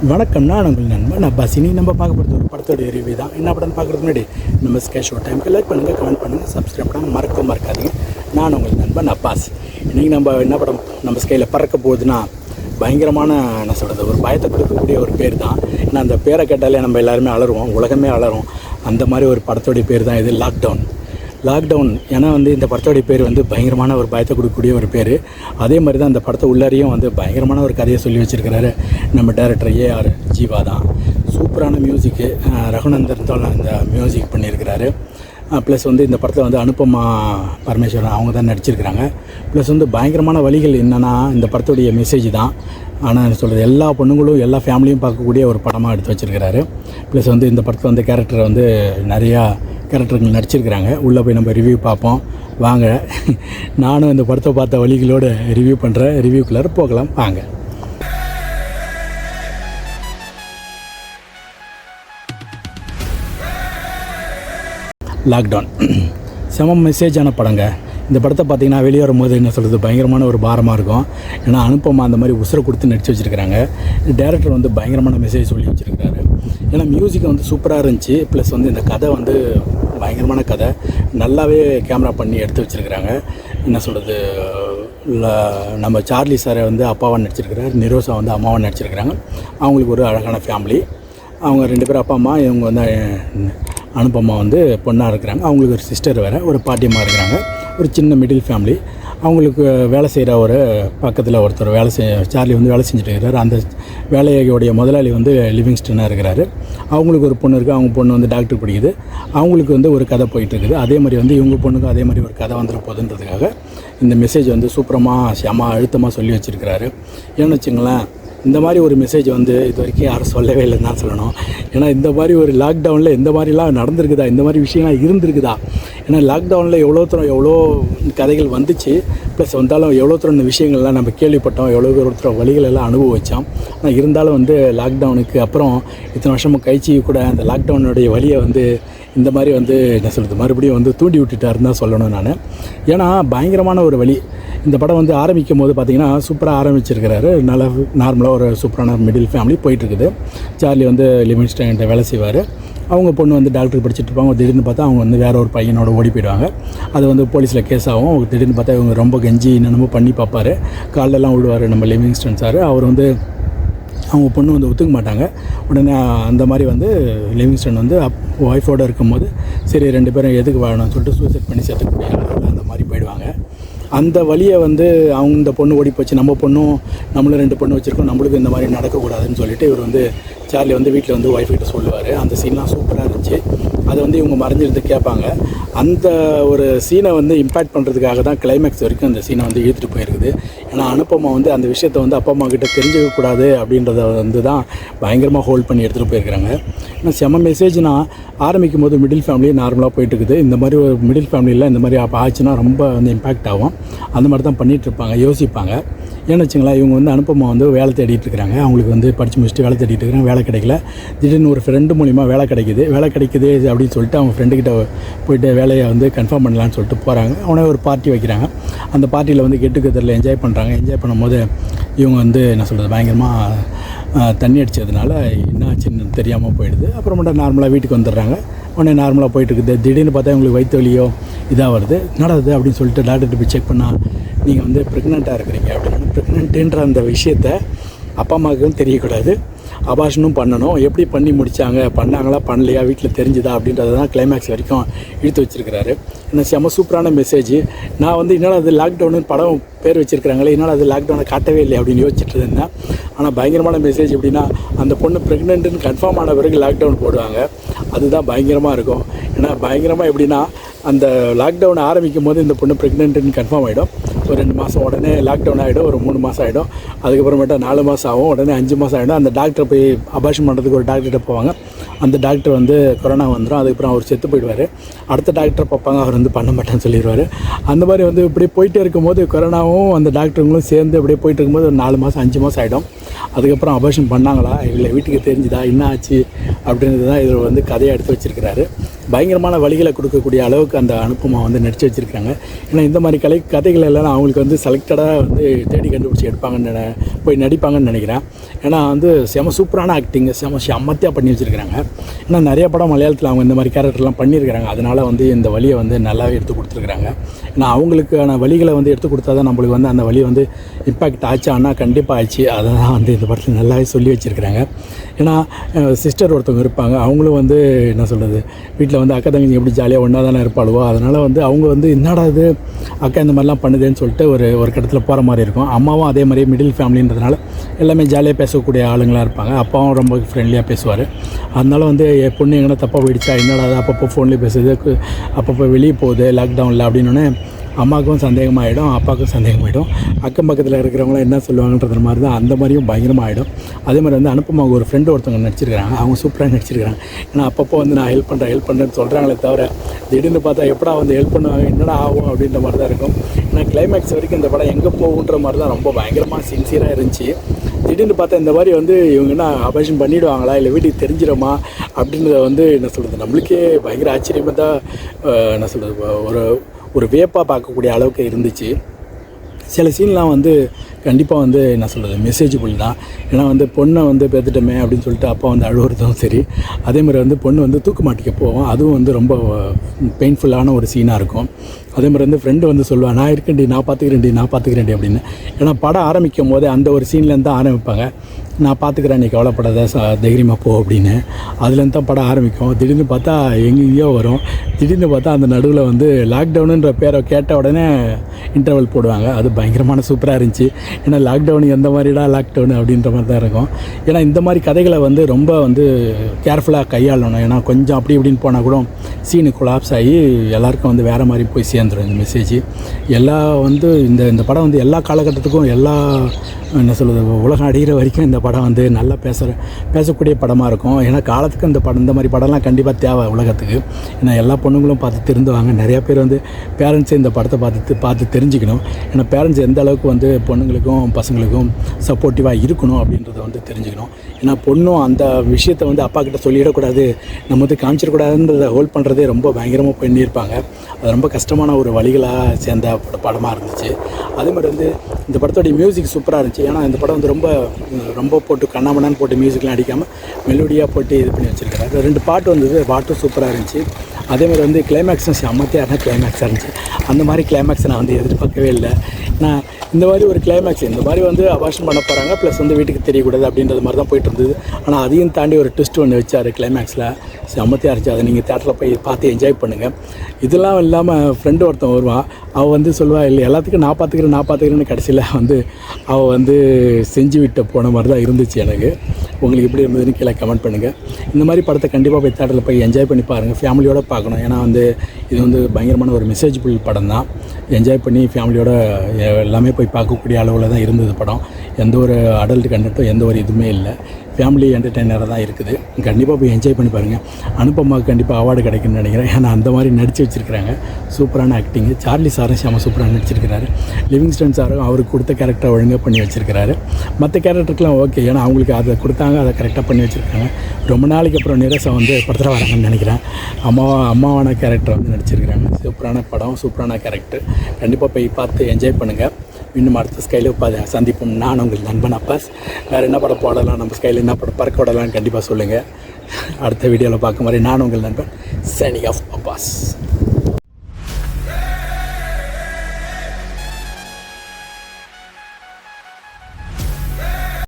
வணக்கம், நான் உங்கள் நண்பன் அப்பாஸ். இன்னைக்கு நம்ம பார்க்க போகிறது ஒரு படத்தோடைய ரிவ்யூ தான். என்ன படம்னு பார்க்குறதுக்கு முன்னாடி நம்ம ஸ்கை ஷோ டைமுக்கு லைக் பண்ணுங்கள், கமெண்ட் பண்ணுங்கள், சப்ஸ்கிரைப் பண்ணால் மறக்காதீங்க. நான் உங்கள் நண்பன் அப்பாஸ். இன்றைக்கி நம்ம என்ன படம் நம்ம ஸ்கையில் பறக்க போகுதுன்னா, பயங்கரமான என்ன சொல்கிறது, ஒரு பயத்தை கொடுக்கக்கூடிய ஒரு பேர் தான். ஏன்னா அந்த பேரை கேட்டாலே நம்ம எல்லாருமே அலறுவோம், உலகமே அலறும். அந்த மாதிரி ஒரு படத்தோடைய பேர் தான் இது, லாக்டவுன். ஏன்னா இந்த படத்தோடைய பேர் பயங்கரமான ஒரு பயத்தை கொடுக்கக்கூடிய ஒரு பேர். அதே மாதிரி தான் அந்த படத்தை உள்ளாரையும் பயங்கரமான ஒரு கதையை சொல்லி வச்சுருக்கிறாரு நம்ம டைரக்டர் ஏஆர் ஜீவா தான். சூப்பரான மியூசிக்கு, ரகுநந்தன் தான் இந்த மியூசிக் பண்ணியிருக்கிறாரு. ப்ளஸ் இந்த படத்தில் அனுபமா பரமேஸ்வரன் அவங்க தான் நடிச்சிருக்கிறாங்க. ப்ளஸ் பயங்கரமான வழிகள் என்னென்னா, இந்த படத்துடைய மெசேஜ் தான். ஆனால் என்ன சொல்கிறது, எல்லா பொண்ணுங்களும் எல்லா ஃபேமிலியும் பார்க்கக்கூடிய ஒரு படமாக எடுத்து வச்சுருக்கிறாரு. ப்ளஸ் இந்த படத்தில் கேரக்டரை நிறையா கேரக்டர்கள் நடிச்சிருக்கிறாங்க. உள்ளே போய் நம்ம ரிவ்யூ பார்ப்போம் வாங்க. நானும் இந்த படத்தை பார்த்த வழிகளோடு ரிவ்யூ பண்ணுறேன். ரிவ்யூக்குள்ளார போகலாம் வாங்க. லாக்டவுன் செம மெசேஜான படங்க. இந்த படத்தை பார்த்திங்கன்னா வெளியே வரும்போது என்ன சொல்கிறது, பயங்கரமான ஒரு பாரமாக இருக்கும். ஏன்னா அனுப்பமா அந்த மாதிரி உசுரை கொடுத்து நடித்து வச்சுருக்கிறாங்க. டேரக்டர் பயங்கரமான மெசேஜ் சொல்லி வச்சுருக்கிறாரு. ஏன்னா மியூசிக் சூப்பராக இருந்துச்சு. ப்ளஸ் இந்த கதை பயங்கரமான கதை, நல்லாவே கேமரா பண்ணி எடுத்து வச்சுருக்கிறாங்க. என்ன சொல்கிறது, நம்ம சார்லி சாரை அப்பாவாக நடிச்சிருக்கிறார், நிரோசா அம்மாவாக நடிச்சிருக்கிறாங்க. அவங்களுக்கு ஒரு அழகான ஃபேமிலி. அவங்க 2 பேரும் அப்பா அம்மா. இவங்க அனுப்பமா பொண்ணாக இருக்கிறாங்க. அவங்களுக்கு ஒரு சிஸ்டர் வேறு, ஒரு பாட்டியம்மா இருக்கிறாங்க. ஒரு சின்ன மிடில் ஃபேமிலி. அவங்களுக்கு வேலை செய்கிற ஒரு பக்கத்தில் ஒருத்தர் சார்லி வேலை செஞ்சுட்டு இருக்கிறார். அந்த வேலையோடைய முதலாளி லிவிங்ஸ்டனாக இருக்கிறாரு. அவங்களுக்கு ஒரு பொண்ணு இருக்குது. அவங்க பொண்ணு டாக்டர் படிக்குது. அவங்களுக்கு ஒரு கதை போயிட்டுருக்குது. அதே மாதிரி இவங்க பொண்ணுக்கும் அதே மாதிரி ஒரு கதை வந்துட போகுதுன்றதுக்காக இந்த மெசேஜ் சூப்பரமாக செம அழுத்தமாக சொல்லி வச்சுருக்கிறாரு. ஏன்னு வச்சுங்களேன், இந்த மாதிரி ஒரு மெசேஜ் இது வரைக்கும் யாரும் சொல்லவே இல்லைன்னு தான் சொல்லணும். ஏன்னா இந்த மாதிரி ஒரு லாக்டவுனில் இந்த மாதிரிலாம் நடந்திருக்குதா, இந்த மாதிரி விஷயங்கள்லாம் இருந்திருக்குதா? ஏன்னா லாக்டவுனில் எவ்வளோ கதைகள் வந்துச்சு. ப்ளஸ் எவ்வளோ இந்த விஷயங்கள்லாம் நம்ம கேள்விப்பட்டோம், எவ்வளோ ஒருத்தர் வழிகள் எல்லாம் அனுபவித்தோம். ஆனால் இருந்தாலும் லாக்டவுனுக்கு அப்புறம் இத்தனை வருஷமும் கழிச்சு கூட அந்த லாக்டவுனுடைய வழியை இந்த மாதிரி என்ன சொல்கிறது, மறுபடியும் தூண்டி விட்டுட்டாருன்னு தான் சொல்லணும் நான். ஏன்னா பயங்கரமான ஒரு வழி. இந்த படம் ஆரம்பிக்கும் போது பார்த்திங்கன்னா சூப்பராக ஆரம்பிச்சிருக்கிறாரு. நல்ல நார்மலாக ஒரு சூப்பரான மிடில் ஃபேமிலி போயிட்டுருக்குது. சார்லி லிவிங்ஸ்டன்கிட்ட வேலை செய்வார். அவங்க பொண்ணு டாக்டர் படிச்சுட்டு இருப்பாங்க. திடீர்னு பார்த்தா அவங்க வேறு ஒரு பையனோட ஓடி போயிடுவாங்க. அது போலீஸில் கேஸ் ஆகும். திடீர்னு பார்த்தா இவங்க ரொம்ப கெஞ்சி என்னென்னமோ பண்ணி பார்ப்பார். காலெல்லாம் விடுவார் நம்ம லிவிங்ஸ்டன் சார். அவர் அவங்க பொண்ணு ஒத்துக்க மாட்டாங்க. உடனே அந்த மாதிரி லிவிங்ஸ்டன் ஒய்ஃபோடு இருக்கும்போது சரி 2 பேரும் எதுக்கு வாழணும்னு சொல்லிட்டு சூசைட் பண்ணி சேர்த்துக்கூடிய அந்த மாதிரி போயிடுவாங்க. அந்த வழியை அவங்க இந்த பொண்ணு ஓடி போச்சு, நம்ம பொண்ணும் நம்மளும் 2 பொண்ணு வச்சுருக்கோம், நம்மளுக்கு இந்த மாதிரி நடக்கக்கூடாதுன்னு சொல்லிட்டு இவர் சார்லி வீட்டில் ஒய்ஃப்கிட்ட சொல்லுவார். அந்த சீன்லாம் சூப்பராக இருந்துச்சு. அதை இவங்க மறைஞ்சிருந்து கேட்பாங்க. அந்த ஒரு சீனை இம்பேக்ட் பண்ணுறதுக்காக தான் கிளைமேக்ஸ் வரைக்கும் அந்த சீனை இழுத்துட்டு போயிருக்குது. ஏன்னா அனுப்பமா அந்த விஷயத்தை அப்பா அம்மா கிட்ட தெரிஞ்சுக்கக்கூடாது அப்படின்றத தான் பயங்கரமாக ஹோல்ட் பண்ணி எடுத்துகிட்டு போயிருக்கிறாங்க. ஏன்னா செம மெசேஜ்னால் ஆரம்பிக்கும் போது மிடில் ஃபேமிலி நார்மலாக போயிட்டுருக்குது. இந்த மாதிரி ஒரு மிடில் ஃபேமிலியில் இந்த மாதிரி ஆச்சுன்னா ரொம்ப இம்பேக்ட் ஆகும். அந்த மாதிரி தான் பண்ணிகிட்ருப்பாங்க, யோசிப்பாங்க. ஏன்னு வச்சுங்களேன், இவங்க அனுப்பமா வேலை தேடிட்டு இருக்கிறாங்க. அவங்களுக்கு படித்து முடிச்சுட்டு வேலை தேடிட்டு இருக்கிறாங்க. வேலை கிடைக்கல. திடீர்னு ஒரு ஃப்ரெண்டு மூலிமா வேலை கிடைக்குது அப்படின்னு சொல்லிட்டு அவங்க ஃப்ரெண்டுக்கிட்ட போய்ட்டு வேலையை கன்ஃபார்ம் பண்ணலான்னு சொல்லிட்டு போகிறாங்க. அவனே ஒரு பார்ட்டி வைக்கிறாங்க. அந்த பார்ட்டியில் கெட்டுக்கதரில் என்ஜாய் பண்ணுறாங்க. என்ஜாய் பண்ணும்போது இவங்க என்ன சொல்கிறது, பயங்கரமாக தண்ணி அடித்ததுனால என்ன ஆச்சுன்னு தெரியாமல் போயிடுது. அப்புறமேட்டா நார்மலாக வீட்டுக்கு வந்துடுறாங்க. உடனே நார்மலாக போயிட்டுருக்குது. திடீர்னு பார்த்தா இவங்களுக்கு வயிற்று வலியோ இதாக வருது. நடக்குது அப்படின்னு சொல்லிட்டு டாக்டர்கிட்ட போய் செக் பண்ணால் நீங்கள் ப்ரெக்னெண்ட்டாக இருக்கிறீங்க அப்படின்னு. ப்ரெக்னென்ட்டுன்ற அந்த விஷயத்தை அப்பா அம்மாவுக்கும் தெரியக்கூடாது, அபார்ஷனும் பண்ணணும். எப்படி பண்ணி முடித்தாங்க, பண்ணாங்களா பண்ணலையா, வீட்டில் தெரிஞ்சுதா அப்படின்றத தான் கிளைமேக்ஸ் வரைக்கும் இழுத்து வச்சுருக்கிறாரு. என்ன செம்ம சூப்பரான மெசேஜ். நான் என்னடா அது லாக்டவுனு படம் பேர் வச்சுருக்கிறாங்களே, என்னடா அது லாக்டவுனை காட்டவே இல்லை அப்படின்னு யோசிச்சுட்டு இருந்தேன். ஆனால் பயங்கரமான மெசேஜ் எப்படின்னா, அந்த பொண்ணு ப்ரெக்னென்ட்டுன்னு கன்ஃபார்ம் ஆன பிறகு லாக்டவுன் போடுவாங்க. அதுதான் பயங்கரமாக இருக்கும். ஏன்னா பயங்கரமாக எப்படின்னா, அந்த லாக்டவுன் ஆரம்பிக்கும் போது இந்த பொண்ணு ப்ரெக்னென்ட்டுன்னு கன்ஃபார்ம் ஆகிடும். ஒரு 2 மாதம் உடனே லாக்டவுன் ஆகிடும். ஒரு 3 மாதம் ஆகிடும். அதுக்கப்புறமேட்டா 4 மாதம் ஆகும். உடனே 5 மாதம் ஆகிடும். அந்த டாக்டரை போய் அபார்ஷன் பண்ணுறதுக்கு ஒரு டாக்டர்கிட்ட போவாங்க. அந்த டாக்டர் கொரோனா வந்துடும். அதுக்கப்புறம் அவர் செத்து போயிடுவார். அடுத்த டாக்டர் பார்ப்பாங்க, அவர் பண்ண மாட்டேன்னு சொல்லிடுவார். அந்த மாதிரி இப்படியே போயிட்டே இருக்கும்போது கொரோனாவும் அந்த டாக்டருங்களும் சேர்ந்து அப்படியே போயிட்டு இருக்கும்போது ஒரு 4 மாதம் 5 மாதம் ஆகிடும். அதுக்கப்புறம் அபார்ஷன் பண்ணாங்களா இல்லை வீட்டுக்கு தெரிஞ்சுதா என்ன ஆச்சு அப்படின்றது தான் இதில் கதையாக எடுத்து வச்சுருக்கிறாரு. பயங்கரமான வழிகளை கொடுக்கக்கூடிய அளவுக்கு அந்த அனுப்பமா வந்து நடித்து வச்சுருக்காங்க. ஏன்னா இந்த மாதிரி கதைகள் எல்லாம் அவங்களுக்கு வந்து செலக்டடாக வந்து தேடி கண்டுபிடிச்சி எடுப்பாங்கன்னு போய் நடிப்பாங்கன்னு நினைக்கிறேன். ஏன்னா வந்து சூப்பரான ஆக்டிங்கு செம்மத்தியாக பண்ணி வச்சுருக்கிறாங்க. ஏன்னா நிறைய படம் மலையாளத்தில் அவங்க இந்த மாதிரி கேரக்டர்லாம் பண்ணியிருக்கிறாங்க. அதனால் வந்து இந்த வழியை வந்து நல்லாவே எடுத்து கொடுத்துருக்குறாங்க. ஏன்னா அவங்களுக்கான வழிகளை வந்து எடுத்து கொடுத்தா தான் நம்மளுக்கு வந்து அந்த வழி வந்து இம்பேக்ட் ஆச்சான்னா கண்டிப்பாக ஆச்சு. அதை தான் வந்து இந்த படத்தில் நல்லாவே சொல்லி வச்சுருக்கிறாங்க. ஏன்னா சிஸ்டர் ஒருத்தவங்க இருப்பாங்க, அவங்களும் வந்து என்ன சொல்கிறது, வீட்டில் வந்து அக்கா தங்கச்சி எப்படி ஜாலியாக ஒன்றா தானே இருப்பாளுவோ, அதனால் வந்து அவங்க வந்து என்னடா இது அக்கா இந்த மாதிரிலாம் பண்ணுதுன்னு சொல்லிட்டு ஒரு கட்டத்தில் போகிற மாதிரி இருக்கும். அம்மாவும் அதே மாதிரி மிடில் ஃபேமிலின்றதுனால எல்லாமே ஜாலியாக பேசக்கூடிய ஆளுங்களாக இருப்பாங்க. அப்பாவும் ரொம்ப ஃப்ரெண்ட்லியாக பேசுவார். அதனால வந்து என் பொண்ணு எங்கன்னா தப்பாக போயிடுச்சா, என்னடா அப்பப்போ ஃபோன்லேயே பேசுது, அப்பப்போ வெளியே போகுது லாக்டவுனில் அப்படின்னோடனே அம்மாவுக்கும் சந்தேகமாகிடும், அப்பாவுக்கும் சந்தேகமாகிடும், அக்கம் பக்கத்தில் இருக்கிறவங்களாம் என்ன சொல்லுவாங்கன்ற மாதிரி தான் அந்த மாதிரியும் பயங்கரமாக ஆகிடும். அதே மாதிரி வந்து அனுப்பமாக ஒரு ஃப்ரெண்டு ஒருத்தவங்க நடிச்சிருக்கிறாங்க, அவங்க சூப்பராக நடிச்சிருக்கிறாங்க. ஏன்னா அப்பப்போ வந்து நான் ஹெல்ப் பண்ணுறேன்னு சொல்கிறாங்களே தவிர திடீர்னு பார்த்தா எப்படா வந்து ஹெல்ப் பண்ணுவாங்க, என்னடா ஆகும் அப்படின்ற மாதிரி தான் இருக்கும். ஏன்னா கிளைமேக்ஸ் வரைக்கும் இந்த படம் எங்கே போகுன்ற மாதிரி தான் ரொம்ப பயங்கரமாக சின்சியராக இருந்துச்சு. திடீர்னு பார்த்தா இந்த மாதிரி வந்து இவங்க என்ன ஆபரேஷன் பண்ணிவிடுவாங்களா இல்லை வீட்டுக்கு தெரிஞ்சிடுமா அப்படின்றத வந்து என்ன சொல்கிறது, நம்மளுக்கே பயங்கர ஆச்சரியமாக தான் என்ன சொல்கிறது ஒரு வேப்பாக பார்க்கக்கூடிய அளவுக்கு இருந்துச்சு. சில சீன்லாம் வந்து கண்டிப்பாக வந்து என்ன சொல்கிறது மெசேஜபிள் தான். ஏன்னா வந்து பொண்ணை வந்து பெற்றுட்டோமே அப்படின்னு சொல்லிட்டு அப்பா வந்து அழுவுறதும் சரி, அதேமாதிரி வந்து பொண்ணு வந்து தூக்கு மாட்டிக்க போவோம், அதுவும் வந்து ரொம்ப பெயின்ஃபுல்லான ஒரு சீனாக இருக்கும். அதேமாதிரி வந்து ஃப்ரெண்டு வந்து சொல்லுவாள், நான் இருக்கேன்டி, நான் பார்த்துக்கிறேன்டி அப்படின்னு. ஏன்னா படம் ஆரம்பிக்கும் போதே அந்த ஒரு சீன்லேருந்து தான் ஆரம்பிப்பாங்க, நான் பார்த்துக்கிறேன், நீ கவலைப்படாத, தைரியமாக போ அப்படின்னு. அதுலேருந்து தான் படம் ஆரம்பிக்கும். திடீர்னு பார்த்தா எங்கேயோ வரும். திடீர்னு பார்த்தா அந்த நடுவில் வந்து லாக்டவுனுன்ற பேரை கேட்ட உடனே இன்டர்வல் போடுவாங்க. அது பயங்கரமான சூப்பராக இருந்துச்சு. ஏன்னா லாக்டவுன் எந்த மாதிரிடா லாக்டவுன் அப்படின்ற மாதிரி தான் இருக்கும். ஏன்னா இந்த மாதிரி கதைகளை வந்து ரொம்ப வந்து கேர்ஃபுல்லாக கையாளணும். ஏன்னா கொஞ்சம் அப்படி இப்படின்னு போனால் கூட சீனு கொலாப்ஸ் ஆகி எல்லாருக்கும் வந்து வேறு மாதிரி போய் சேர்ந்துடும் இந்த மெசேஜ். வந்து இந்த படம் வந்து எல்லா காலகட்டத்துக்கும் எல்லா என்ன சொல்கிறது உலகம் அடிகிற வரைக்கும் இந்த படம் வந்து நல்லா பேசக்கூடிய படமாக இருக்கும். ஏன்னா காலத்துக்கு இந்த மாதிரி படம்லாம் கண்டிப்பாக தேவை உலகத்துக்கு. ஏன்னா எல்லா பொண்ணுங்களும் பார்த்து திருந்துவாங்க. நிறையா பேர் வந்து பேரண்ட்ஸே இந்த படத்தை பார்த்து தெரிஞ்சுக்கணும். ஏன்னா பேரண்ட்ஸ் எந்த அளவுக்கு வந்து பொண்ணுங்களுக்கும் பசங்களுக்கும் சப்போர்ட்டிவாக இருக்கணும் அப்படின்றத வந்து தெரிஞ்சுக்கணும். ஏன்னா பொண்ணும் அந்த விஷயத்தை வந்து அப்பா கிட்ட சொல்லிடக்கூடாது, நம்ம வந்து காமிச்சிடக்கூடாதுன்றதை ஹோல்ட் பண்ணுறதே ரொம்ப பயங்கரமாக பண்ணியிருப்பாங்க. அது ரொம்ப கஷ்டமான ஒரு வழிகளாக சேர்ந்த படமாக இருந்துச்சு. அதே மாதிரி வந்து இந்த படத்தோடைய மியூசிக் சூப்பராக இருந்துச்சு. ஏன்னா இந்த படம் வந்து ரொம்ப போட்டு கண்ணாமண்ணான்னு போட்டு மியூசிக்லாம் அடிக்காமல் மெலோடியாக போட்டு இது பண்ணி வச்சுருக்காரு. 2 பாட்டு வந்தது, பாட்டும் சூப்பராக இருந்துச்சு. அதேமாதிரி வந்து கிளைமேக்ஸும் செம்மத்தியான கிளைமேக்ஸாக இருந்துச்சு. அந்த மாதிரி கிளைமேக்ஸை நான் வந்து எதிர்பார்க்கவே இல்லை. நான் இந்த மாதிரி ஒரு கிளைமேக்ஸ் இந்த மாதிரி வந்து அபார்ஷன் பண்ண போகிறாங்க, ப்ளஸ் வந்து வீட்டுக்கு தெரியக்கூடாது அப்படின்றது மாதிரி தான் போயிட்டு இருந்தது. ஆனால் அதையும் தாண்டி ஒரு ட்விஸ்ட் ஒன்று வச்சார் கிளைமேக்ஸில், செம்மத்தியாக இருந்துச்சு. அதை நீங்கள் தேட்டரில் போய் பார்த்து என்ஜாய் பண்ணுங்கள். இதெல்லாம் இல்லாமல் ஃப்ரெண்டு ஒருத்தன் வருவான், அவள் வந்து சொல்லுவாள், இல்லை எல்லாத்துக்கும் நான் பார்த்துக்கிறேன்னு கடைசியில் வந்து அவள் வந்து செஞ்சு விட்ட போன மாதிரி தான் இருந்துச்சு எனக்கு. உங்களுக்கு எப்படி இருந்ததுன்னு கீழே கமெண்ட் பண்ணுங்கள். இந்த மாதிரி படத்தை கண்டிப்பாக போய் தேட்டரில் போய் என்ஜாய் பண்ணி பாருங்கள், ஃபேமிலியோடு பார்க்கணும். ஏன்னா வந்து இது வந்து பயங்கரமான ஒரு மெசேஜபிள் படம் தான். என்ஜாய் பண்ணி ஃபேமிலியோட எல்லாமே போய் பார்க்கக்கூடிய அளவில் தான் இருந்தது படம். எந்த ஒரு அடல்ட் கண்டென்ட்டும் எந்த ஒரு இதுவுமே இல்லை, ஃபேமிலி என்டர்டெய்னராக தான் இருக்குது. கண்டிப்பாக போய் என்ஜாய் பண்ணி பாருங்கள். அனுப்பமாவுக்கு கண்டிப்பாக அவார்டு கிடைக்குன்னு நினைக்கிறேன். ஏன்னா அந்த மாதிரி நடித்து வச்சுருக்கிறாங்க. சூப்பரான ஆக்டிங்கு. சார்லி சாரும் சூப்பராக நடிச்சிருக்கிறாரு. லிவிங்ஸ்டன் சாரும் அவருக்கு கொடுத்த கேரக்டரை ஒழுங்காக பண்ணி வச்சுருக்கிறாரு. மற்ற கேரக்டருக்கெலாம் ஓகே, ஏன்னா அவங்களுக்கு அதை கொடுத்தாங்க, அதை கரெக்டாக பண்ணி வச்சுருக்காங்க. ரொம்ப நாளைக்கு அப்புறம் நிரசா வந்து படத்தில் வராங்கன்னு நினைக்கிறேன். அம்மாவான கேரக்டர் வந்து நடிச்சிருக்கிறாங்க. சூப்பரான படம், சூப்பரான கேரக்டர். கண்டிப்பாக போய் பார்த்து என்ஜாய் பண்ணுங்கள். இன்னும் அடுத்த ஸ்கைலில் சந்திப்போம். நான் உங்கள் நண்பன் அப்பாஸ். வேறு என்ன படம் போடலாம், நம்ம ஸ்கைலில் என்ன படம் பறக்க விடலாம்னு கண்டிப்பாக சொல்லுங்கள். அடுத்த வீடியோவில் பார்க்க மாதிரி நான் உங்கள் நண்பன் சைனிங் ஆஃப் அப்பாஸ்.